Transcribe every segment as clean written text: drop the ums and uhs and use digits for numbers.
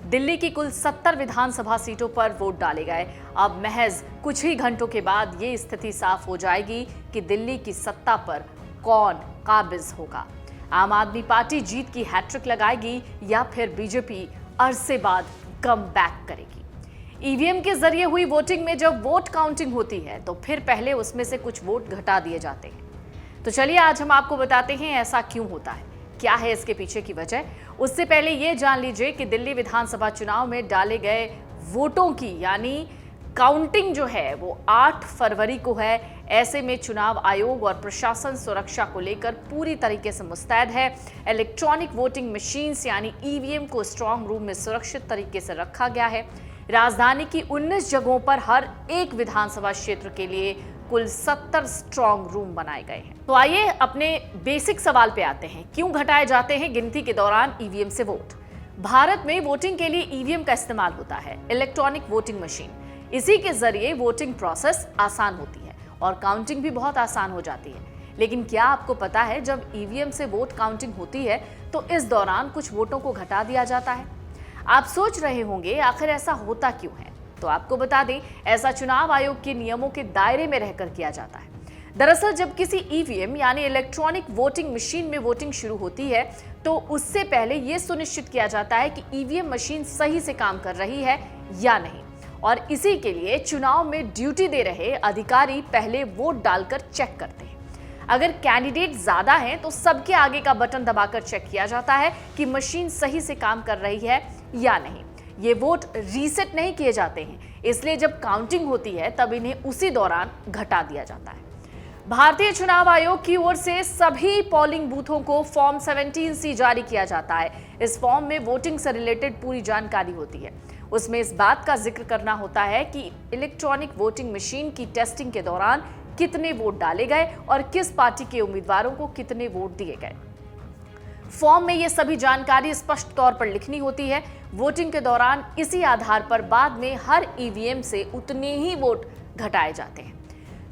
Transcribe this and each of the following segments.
दिल्ली की कुल 70 विधानसभा सीटों पर वोट डाले गए। अब महज कुछ ही घंटों के बाद ये स्थिति साफ हो जाएगी कि दिल्ली की सत्ता पर कौन काबिज होगा। आम आदमी पार्टी जीत की हैट्रिक लगाएगी या फिर बीजेपी अरसे बाद कम बैक करेगी। ईवीएम के जरिए हुई वोटिंग में जब वोट काउंटिंग होती है तो फिर पहले उसमें से कुछ वोट घटा दिए जाते हैं। तो चलिए आज हम आपको बताते हैं ऐसा क्यों होता है, क्या है इसके पीछे की वजह। उससे पहले ये जान लीजिए कि दिल्ली विधानसभा चुनाव में डाले गए वोटों की यानी काउंटिंग जो है वो 8 फरवरी को है। ऐसे में चुनाव आयोग और प्रशासन सुरक्षा को लेकर पूरी तरीके से मुस्तैद है। इलेक्ट्रॉनिक वोटिंग मशीन्स यानी ईवीएम को स्ट्रांग रूम में सुरक्षित तरीके से रखा गया है। राजधानी की 19 जगहों पर हर एक विधानसभा क्षेत्र के लिए कुल 70 स्ट्रांग रूम बनाए गए हैं। तो आइए अपने बेसिक सवाल पे आते हैं, क्यों घटाए जाते हैं गिनती के दौरान ईवीएम से वोट। भारत में वोटिंग के लिए ईवीएम का इस्तेमाल होता है, इलेक्ट्रॉनिक वोटिंग मशीन। इसी के जरिए वोटिंग प्रोसेस आसान होती है और काउंटिंग भी बहुत आसान हो जाती है। लेकिन क्या आपको पता है जब ईवीएम से वोट काउंटिंग होती है तो इस दौरान कुछ वोटों को घटा दिया जाता है। आप सोच रहे होंगे आखिर ऐसा होता क्यों है, तो आपको बता दें ऐसा चुनाव आयोग के नियमों के दायरे में रहकर किया जाता है। दरअसल जब किसी ईवीएम यानी इलेक्ट्रॉनिक वोटिंग मशीन में वोटिंग शुरू होती है तो उससे पहले यह सुनिश्चित किया जाता है कि ईवीएम मशीन सही से काम कर रही है या नहीं, और इसी के लिए चुनाव में ड्यूटी दे रहे अधिकारी पहले वोट डालकर चेक करते हैं। अगर कैंडिडेट ज्यादा हैं तो सबके आगे का बटन दबाकर चेक किया जाता है कि मशीन सही से काम कर रही है या नहीं। ये वोट रीसेट नहीं किए जाते हैं, इसलिए जब काउंटिंग होती है तब इन्हें उसी दौरान घटा दिया जाता है। भारतीय चुनाव आयोग की ओर से सभी पोलिंग बूथों को फॉर्म 17C जारी किया जाता है। इस फॉर्म में वोटिंग से रिलेटेड पूरी जानकारी होती है। उसमें इस बात का जिक्र करना होता है कि इलेक्ट्रॉनिक वोटिंग मशीन की टेस्टिंग के दौरान कितने वोट डाले गए और किस पार्टी के उम्मीदवारों को कितने वोट दिए गए। फॉर्म में ये सभी जानकारी स्पष्ट तौर पर लिखनी होती है। वोटिंग के दौरान इसी आधार पर बाद में हर ईवीएम से उतने ही वोट घटाए जाते हैं।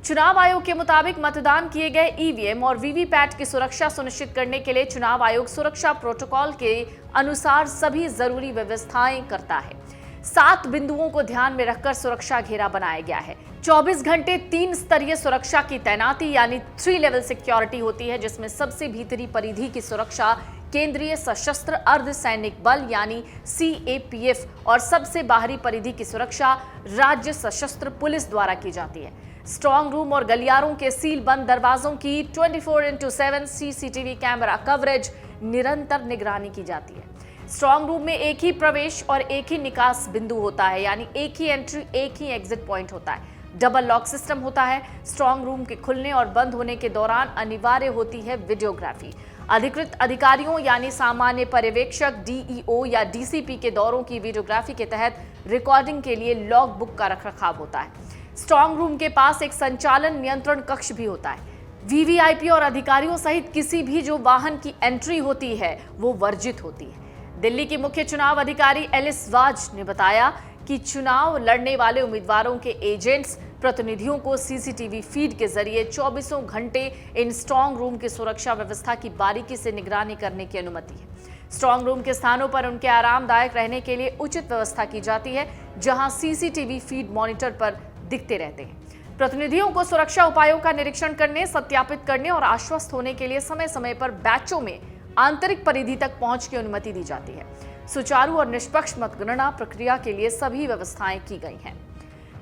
चुनाव आयोग के मुताबिक मतदान किए गए ईवीएम और वीवीपैट की सुरक्षा सुनिश्चित करने के लिए चुनाव आयोग सुरक्षा प्रोटोकॉल के अनुसार सभी जरूरी व्यवस्थाएं करता है। 7 बिंदुओं को ध्यान में रखकर सुरक्षा घेरा बनाया गया है। 24 घंटे 3 स्तरीय सुरक्षा की तैनाती यानी 3 लेवल सिक्योरिटी होती है, जिसमें सबसे भीतरी परिधि की सुरक्षा केंद्रीय सशस्त्र अर्धसैनिक बल यानी CAPF और सबसे बाहरी परिधि की सुरक्षा राज्य सशस्त्र पुलिस द्वारा की जाती है। स्ट्रांग रूम और गलियारों के सील बंद दरवाजों की 24x7 CCTV कैमरा कवरेज निरंतर निगरानी की जाती है। स्ट्रांग रूम में एक ही प्रवेश और एक ही निकास बिंदु होता है, यानी एक ही एंट्री एक ही एग्जिट पॉइंट होता है। डबल लॉक सिस्टम होता है। स्ट्रांग रूम के खुलने और बंद होने के दौरान अनिवार्य होती है वीडियोग्राफी। अधिकृत अधिकारियों यानी सामान्य पर्यवेक्षक DEO या DCP के दौरों की वीडियोग्राफी के तहत रिकॉर्डिंग के लिए लॉग बुक का रखरखाव होता है। स्ट्रांग रूम के पास एक संचालन नियंत्रण कक्ष भी होता है। VVIP और अधिकारियों सहित किसी भी जो वाहन की एंट्री होती है वो वर्जित होती है। दिल्ली की मुख्य चुनाव अधिकारी एलिस वाज ने बताया कि चुनाव लड़ने वाले उम्मीदवारों के एजेंट्स प्रतिनिधियों को CCTV फीड के जरिए 24 घंटे इन स्ट्रांग रूम की सुरक्षा व्यवस्था की बारीकी से निगरानी करने की अनुमति है। स्ट्रांग रूम के स्थानों पर उनके आरामदायक रहने के लिए उचित व्यवस्था की जाती है, जहां CCTV फीड मॉनिटर पर दिखते रहते हैं। प्रतिनिधियों को सुरक्षा उपायों का निरीक्षण करने, सत्यापित करने और आश्वस्त होने के लिए समय समय पर बैचों में आंतरिक परिधि तक पहुंच की अनुमति दी जाती है। सुचारू और निष्पक्ष मतगणना प्रक्रिया के लिए सभी व्यवस्थाएं की गई हैं।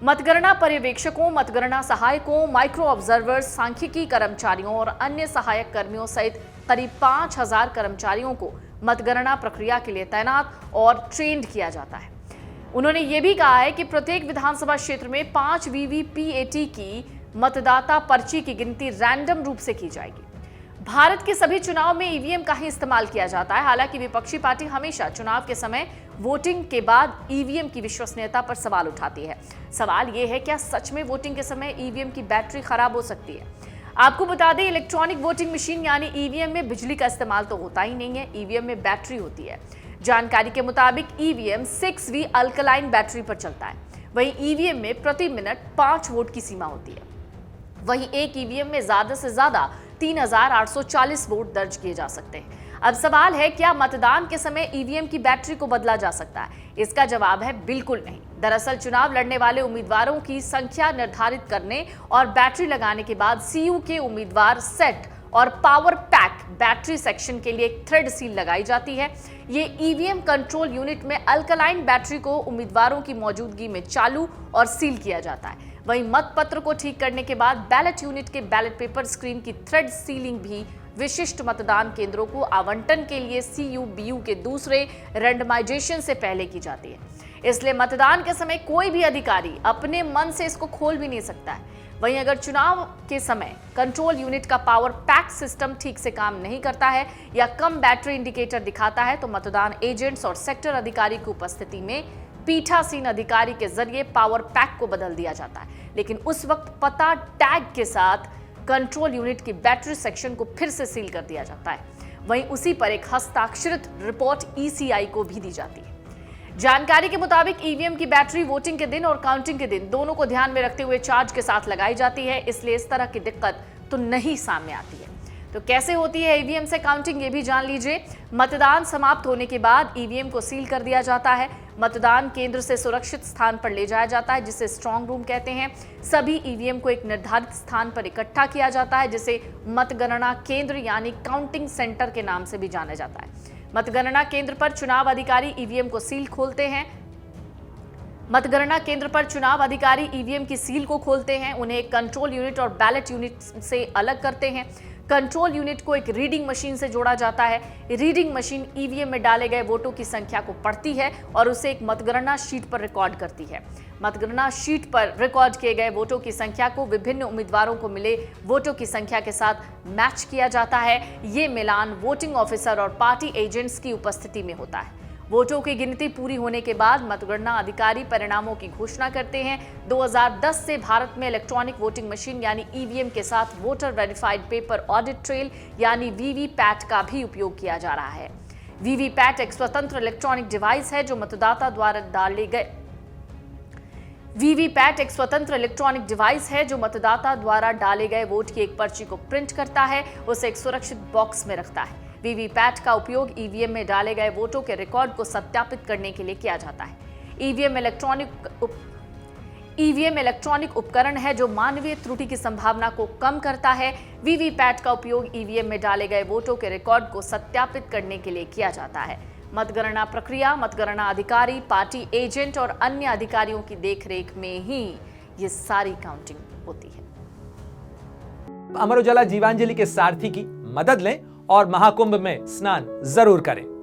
मतगणना पर्यवेक्षकों, मतगणना सहायकों, माइक्रो ऑब्जर्वर्स, सांख्यिकी कर्मचारियों और अन्य सहायक कर्मियों सहित करीब 5000 कर्मचारियों को मतगणना प्रक्रिया के लिए तैनात और ट्रेंड किया जाता है। उन्होंने ये भी कहा है कि प्रत्येक विधानसभा क्षेत्र में 5 VVPAT की मतदाता पर्ची की गिनती रैंडम रूप से की जाएगी। भारत के सभी चुनाव में ईवीएम का ही इस्तेमाल किया जाता है। हालांकि विपक्षी पार्टी हमेशा चुनाव के समय वोटिंग के बाद ईवीएम की विश्वसनीयता पर सवाल उठाती है। सवाल यह है, क्या सच में वोटिंग के समय ईवीएम की बैटरी खराब हो सकती है? आपको बता दें, इलेक्ट्रॉनिक वोटिंग मशीन यानी ईवीएम में बिजली का इस्तेमाल तो होता ही नहीं है, ईवीएम में बैटरी होती है। जानकारी के मुताबिक ईवीएम 6V अल्कलाइन बैटरी पर चलता है। वहीं ईवीएम में प्रति मिनट 5 वोट की सीमा होती है। वहीं एक ईवीएम में ज्यादा से ज्यादा 3840 वोट दर्ज किए जा सकते हैं। अब सवाल है, क्या मतदान के समय ईवीएम की बैटरी को बदला जा सकता है? इसका जवाब है बिल्कुल नहीं। दरअसल चुनाव लड़ने वाले उम्मीदवारों की संख्या निर्धारित करने और बैटरी लगाने के बाद सीयू के उम्मीदवार सेट और पावर पैक बैटरी सेक्शन के लिए एक थ्रेड सील लगाई जाती है। ये ईवीएम कंट्रोल यूनिट में अल्कलाइन बैटरी को उम्मीदवारों की मौजूदगी में चालू और सील किया जाता है। वहीं मतपत्र को ठीक करने के बाद बैलेट यूनिट के बैलेट पेपर स्क्रीन की थ्रेड सीलिंग भी विशिष्ट मतदान केंद्रों को आवंटन के लिए सीयू-बीयू के दूसरे रैंडमाइजेशन से पहले की जाती है। इसलिए मतदान के समय कोई भी अधिकारी अपने मन से इसको खोल भी नहीं सकता है। वहीं अगर चुनाव के समय कंट्रोल यूनिट का पावर पैक सिस्टम ठीक से काम नहीं करता है या कम बैटरी इंडिकेटर दिखाता है तो मतदान एजेंट्स और सेक्टर अधिकारी की उपस्थिति में पीठासीन अधिकारी के जरिए पावर पैक को बदल दिया जाता है। लेकिन उस वक्त पता टैग के साथ कंट्रोल यूनिट की बैटरी सेक्शन को फिर से सील कर दिया जाता है। वहीं उसी पर एक हस्ताक्षरित रिपोर्ट ईसीआई को भी दी जाती है। जानकारी के मुताबिक ईवीएम की बैटरी वोटिंग के दिन और काउंटिंग के दिन दोनों को ध्यान में रखते हुए चार्ज के साथ लगाई जाती है, इसलिए इस तरह की दिक्कत तो नहीं सामने आती है। तो कैसे होती है ईवीएम से काउंटिंग, ये भी जान लीजिए। मतदान समाप्त होने के बाद ईवीएम को सील कर दिया जाता है। मतदान केंद्र से सुरक्षित स्थान पर ले जाया जाता है, जिसे स्ट्रांग रूम कहते हैं। सभी ईवीएम को एक निर्धारित स्थान पर इकट्ठा किया जाता है, जिसे मतगणना केंद्र यानी काउंटिंग सेंटर के नाम से भी जाना जाता है। मतगणना केंद्र पर चुनाव अधिकारी ईवीएम को सील खोलते हैं। मतगणना केंद्र पर चुनाव अधिकारी ईवीएम की सील को खोलते हैं, उन्हें एक कंट्रोल यूनिट और बैलेट यूनिट से अलग करते हैं। कंट्रोल यूनिट को एक रीडिंग मशीन से जोड़ा जाता है। रीडिंग मशीन ईवीएम में डाले गए वोटों की संख्या को पढ़ती है और उसे एक मतगणना शीट पर रिकॉर्ड करती है। मतगणना शीट पर रिकॉर्ड किए गए वोटों की संख्या को विभिन्न उम्मीदवारों को मिले वोटों की संख्या के साथ मैच किया जाता है। ये मिलान वोटिंग ऑफिसर और पार्टी एजेंट्स की उपस्थिति में होता है। वोटों की गिनती पूरी होने के बाद मतगणना अधिकारी परिणामों की घोषणा करते हैं। 2010 से भारत में इलेक्ट्रॉनिक वोटिंग मशीन यानी ईवीएम के साथ voter verified paper audit trail यानी वीवीपैट का भी उपयोग किया जा रहा है। वीवीपैट एक स्वतंत्र इलेक्ट्रॉनिक डिवाइस है जो मतदाता द्वारा डाले गए वोट की एक पर्ची को प्रिंट करता है, उसे एक सुरक्षित बॉक्स में रखता है। वीवीपैट का उपयोग ईवीएम में डाले गए वोटों के रिकॉर्ड को सत्यापित करने के लिए किया जाता है। ईवीएम इलेक्ट्रॉनिक उपकरण है जो मानवीय त्रुटि की संभावना को कम करता है। वीवीपैट का उपयोग ईवीएम में डाले गए वोटों के रिकॉर्ड को सत्यापित करने के लिए किया जाता है। मतगणना प्रक्रिया मतगणना अधिकारी, पार्टी एजेंट और अन्य अधिकारियों की देखरेख में ही ये सारी काउंटिंग होती है। अमर उजाला जीवांजलि के सारथी की मदद लें और महाकुंभ में स्नान जरूर करें।